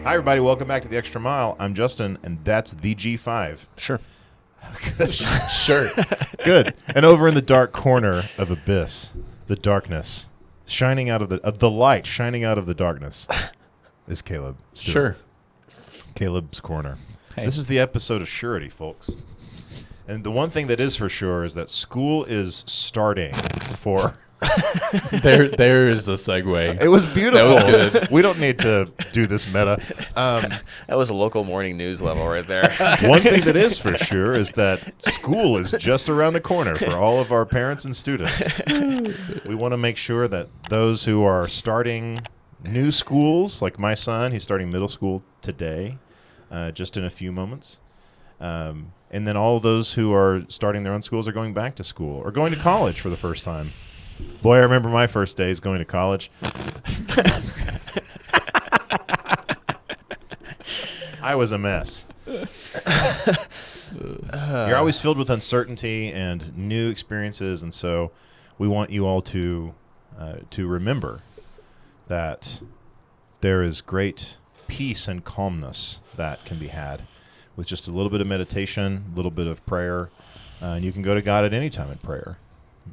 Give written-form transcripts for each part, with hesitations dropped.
Hi, everybody. Welcome back to The Extra Mile. I'm Justin, and that's the G5. Sure. Sure. Good. And over in the dark corner of Abyss, the darkness, shining out of the light, shining out of the darkness, is Caleb Stewart. Sure. Caleb's Corner. Hey. This is the episode of Surety, folks. And the one thing that is for sure is that school is starting for... There's a segue. It was beautiful. That was good. We don't need to do this meta. That was a local morning news level right there. One thing that is for sure is that school is just around the corner for all of our parents and students. We want to make sure that those who are starting new schools, like my son, he's starting middle school today, just in a few moments. And then all those who are starting their own schools are going back to school or going to college for the first time. Boy, I remember my first days going to college. I was a mess. You're always filled with uncertainty and new experiences, and so we want you all to remember that there is great peace and calmness that can be had with just a little bit of meditation, a little bit of prayer, and you can go to God at any time in prayer.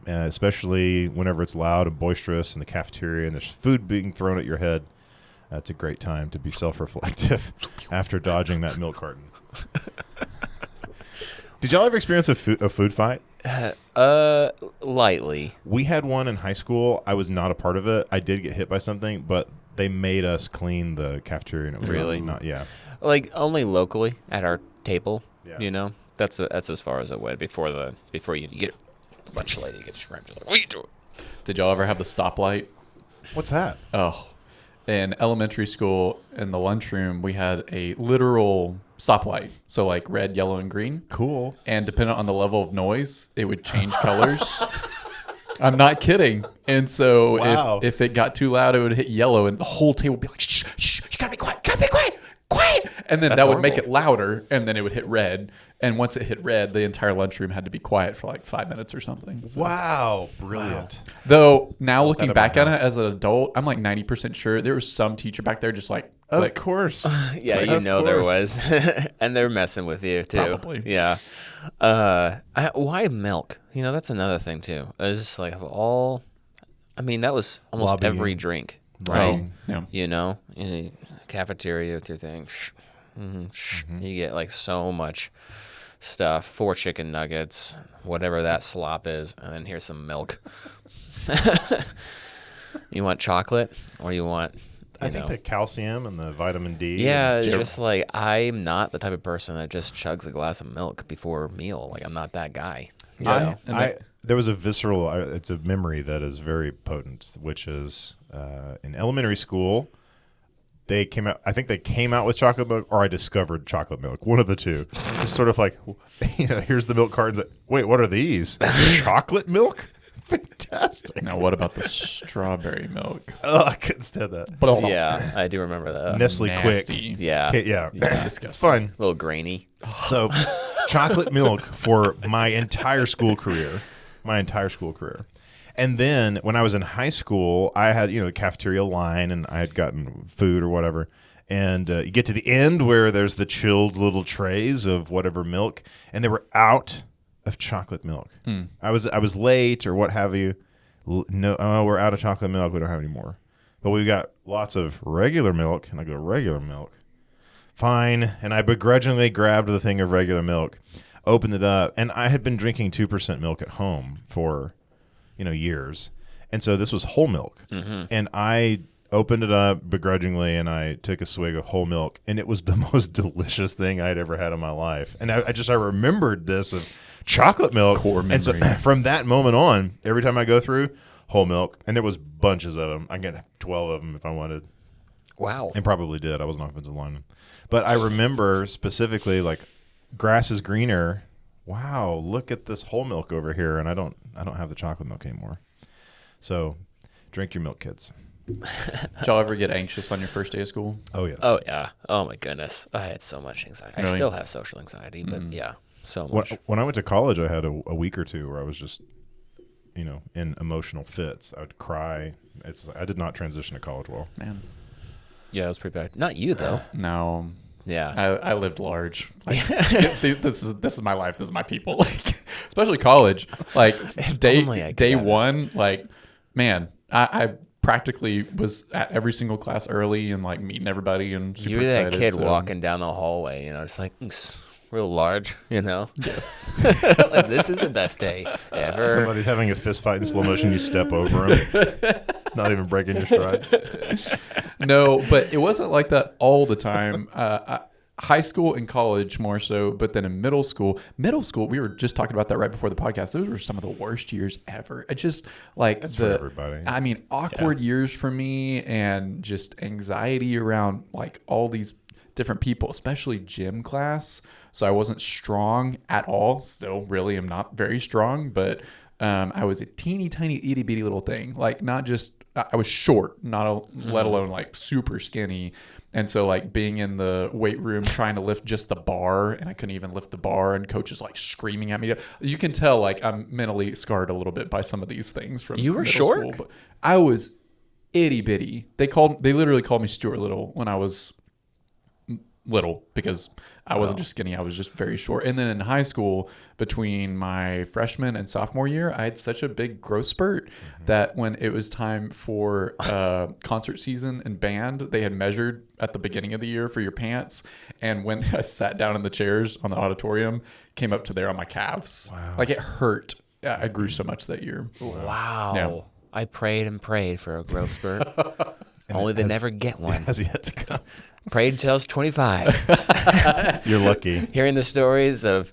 Especially whenever it's loud and boisterous in the cafeteria and there's food being thrown at your head. That's a great time to be self-reflective after dodging that milk carton. Did y'all ever experience a food fight? Lightly. We had one in high school. I was not a part of it. I did get hit by something, but they made us clean the cafeteria. And it was Really? not yeah. Like only locally at our table. Yeah. You know, that's as far as it went before you get lunch lady gets screamed. Like, what are you doing? Did y'all ever have the stoplight? What's that? Oh, in elementary school, in the lunchroom, we had a literal stoplight. So like red, yellow, and green. Cool. And depending on the level of noise, it would change colors. I'm not kidding. And so Wow. if it got too loud, it would hit yellow, and the whole table would be like, shh, shh, you gotta be quiet, quiet. And then that would make it louder, and then it would hit red. And once it hit red, the entire lunchroom had to be quiet for like 5 minutes or something. So. Wow. Brilliant. Though now looking at my back at it house. as an adult, I'm like 90% sure there was some teacher back there just like, Of course. Yeah, Of you know there course. was, and they're messing with you too. Probably. Yeah. Why milk? You know, that's another thing too. It's just like of all. I mean, that was almost Lobbying. every drink, right? Yeah. You know, in the cafeteria with your thing, you get like so much stuff. 4 chicken nuggets, whatever that slop is, and then here's some milk. You want chocolate, or you want? I think the calcium and the vitamin D. Yeah, and it's just like I'm not the type of person that just chugs a glass of milk before a meal. Like I'm not that guy. You know? There was a visceral, it's a memory that is very potent, which is in elementary school, they came out, I think they came out with chocolate milk, or I discovered chocolate milk, one of the two. It's sort of like, here's the milk cartons. Wait, what are these? Chocolate milk? Fantastic. Now, what about the strawberry milk? Oh, I couldn't stand that. Yeah, I do remember that. Nestle Quick. Nasty. Yeah, Okay, yeah. disgusting. It's fine. a little grainy. So, chocolate milk for my entire school career. And then when I was in high school, I had, the cafeteria line, and I had gotten food or whatever. And you get to the end where there's the chilled little trays of whatever milk, and they were out of chocolate milk. I was late or what have you. No, we're out of chocolate milk. We don't have any more. But we got lots of regular milk, and I go, regular milk. Fine. And I begrudgingly grabbed the thing of regular milk, opened it up, and I had been drinking 2% milk at home for, years. And so this was whole milk. And I opened it up begrudgingly, and I took a swig of whole milk, and it was the most delicious thing I'd ever had in my life. And I remembered this of chocolate milk. Core memory. And so from that moment on, every time I go through, whole milk, and there was bunches of them. I get 12 of them if I wanted. Wow. And probably did. I was an offensive lineman. But I remember specifically, like, grass is greener. Wow, look at this whole milk over here, and I don't have the chocolate milk anymore. So, drink your milk, kids. Did y'all ever get anxious on your first day of school? Oh, yes. Oh yeah. Oh my goodness. I had so much anxiety. Really? I still have social anxiety, but yeah, so much. When I went to college, I had a week or two where I was just, in emotional fits. I would cry. I did not transition to college well. Man. Yeah, it was pretty bad. Not you though. No. Yeah. I lived large. Like, this is my life. This is my people. Like, especially college. Like day one. Like, man, I practically was at every single class early and like meeting everybody and super You were that excited, kid walking down the hallway, just like real large, Yes. like this is the best day ever. Somebody's having a fist fight in slow motion. You step over him, not even breaking your stride. No, but it wasn't like that all the time. High school and college more so, but then in middle school, we were just talking about that right before the podcast. Those were some of the worst years ever. It just like That's for everybody. I mean, awkward years for me, and just anxiety around like all these different people, especially gym class. So I wasn't strong at all. Still really am not very strong, but I was a teeny tiny itty bitty little thing. Like not just, I was short, let alone like super skinny. And so like being in the weight room trying to lift just the bar, and I couldn't even lift the bar, and coach is like screaming at me. You can tell like I'm mentally scarred a little bit by some of these things from You were middle short? school, but I was itty bitty. They literally called me Stuart Little when I was little, because I wasn't just skinny, I was just very short. And then in high school, between my freshman and sophomore year, I had such a big growth spurt that when it was time for concert season and band, they had measured at the beginning of the year for your pants. And when I sat down in the chairs on the auditorium, came up to there on my calves. Wow. Like it hurt. I grew so much that year. Wow. Yeah. I prayed and prayed for a growth spurt. Only they never get one. Has yet to come. Prayed until I was 25. You're lucky. Hearing the stories of,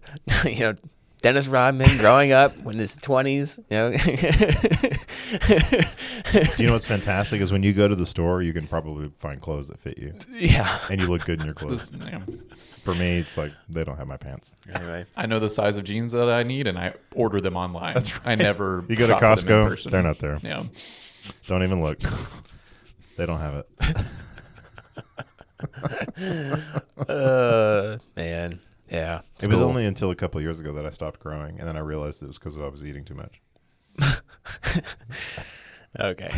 Dennis Rodman growing up in his 20s. Do you know what's fantastic is when you go to the store, you can probably find clothes that fit you. Yeah. And you look good in your clothes. For me, it's like they don't have my pants. Anyway. I know the size of jeans that I need, and I order them online. That's right. I never You go to shop for them in Costco, person. they're not there. Yeah. Don't even look. They don't have it. Man. Yeah. It was only until a couple of years ago that I stopped growing, and then I realized it was because I was eating too much. Okay.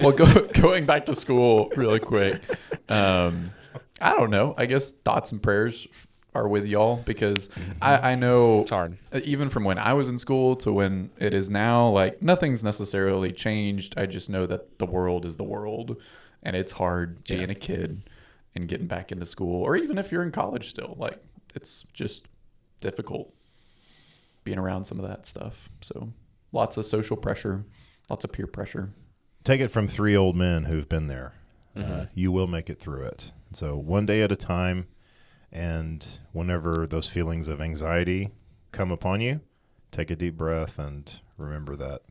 Well, going back to school really quick. I don't know. I guess thoughts and prayers are with y'all, because I know It's hard. even from when I was in school to when it is now, like nothing's necessarily changed. I just know that the world is the world, and it's hard being a kid and getting back into school, or even if you're in college still, like it's just difficult being around some of that stuff. So lots of social pressure, lots of peer pressure. Take it from 3 old men who've been there. You will make it through it. So one day at a time, and whenever those feelings of anxiety come upon you, take a deep breath and remember that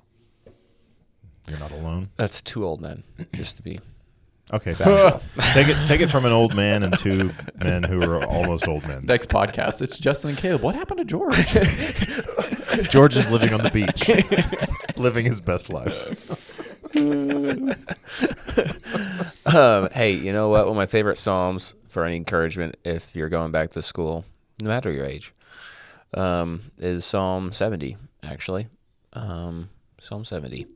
you're not alone. That's 2 old men, just to be Okay, factual. take it from an old man and 2 men who are almost old men. Next podcast, it's Justin and Caleb. What happened to George? George is living on the beach, living his best life. Hey, you know what? One of my favorite psalms for any encouragement if you're going back to school, no matter your age, is Psalm 70, actually. Psalm 70.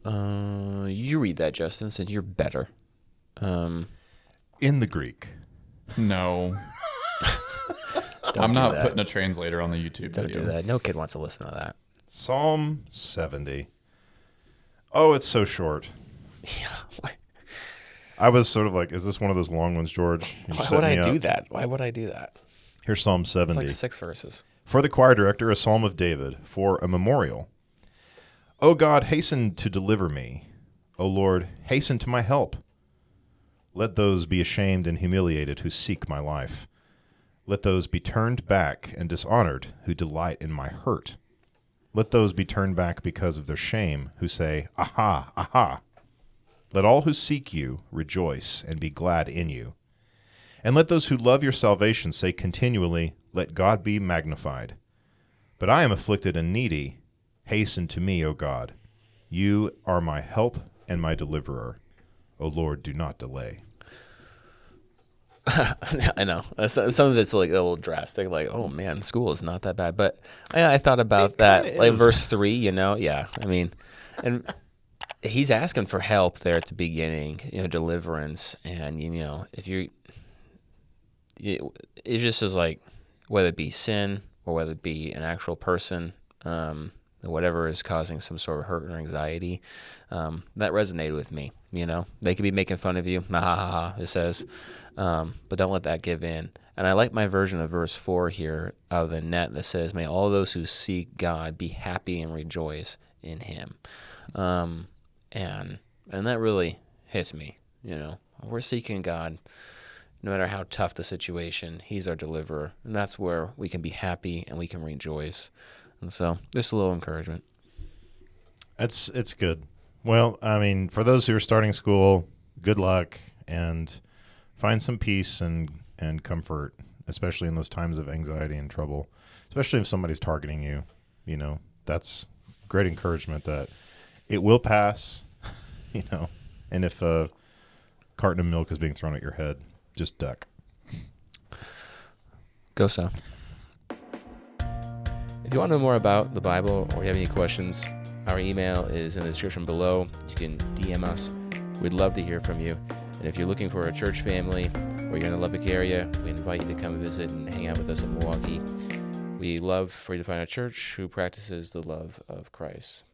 You read that, Justin, since you're better. In the Greek. No. I'm not putting a translator on the YouTube Don't video. do that. No kid wants to listen to that. Psalm 70. Oh, it's so short. Yeah. I was sort of like, is this one of those long ones, George? Why would I do that? Why would I do that? Here's Psalm 70. It's like 6 verses. For the choir director, a psalm of David, for a memorial. O God, hasten to deliver me. O Lord, hasten to my help. Let those be ashamed and humiliated who seek my life. Let those be turned back and dishonored who delight in my hurt. Let those be turned back because of their shame who say, Aha, aha. Let all who seek you rejoice and be glad in you. And let those who love your salvation say continually, Let God be magnified. But I am afflicted and needy. Hasten to me, O God. You are my help and my deliverer. O Lord, do not delay. I know. Some of it's like a little drastic, like, oh man, school is not that bad. But I thought about that, like verse 3, Yeah, I mean, and he's asking for help there at the beginning, deliverance, and if it just is like, whether it be sin or whether it be an actual person, whatever is causing some sort of hurt or anxiety, that resonated with me. They could be making fun of you, ha ha ha, ha, it says, but don't let that give in. And I like my version of verse 4 here out of the net that says, "May all those who seek God be happy and rejoice in Him." And that really hits me. We're seeking God. No matter how tough the situation, He's our deliverer. And that's where we can be happy and we can rejoice. And so just a little encouragement. It's good. Well, I mean, for those who are starting school, good luck and find some peace and comfort, especially in those times of anxiety and trouble, especially if somebody's targeting you. That's great encouragement that it will pass, and if a carton of milk is being thrown at your head, just duck. Go so. If you want to know more about the Bible or you have any questions, our email is in the description below. You can DM us. We'd love to hear from you. And if you're looking for a church family or you're in the Lubbock area, we invite you to come visit and hang out with us in Milwaukee. We love for you to find a church who practices the love of Christ.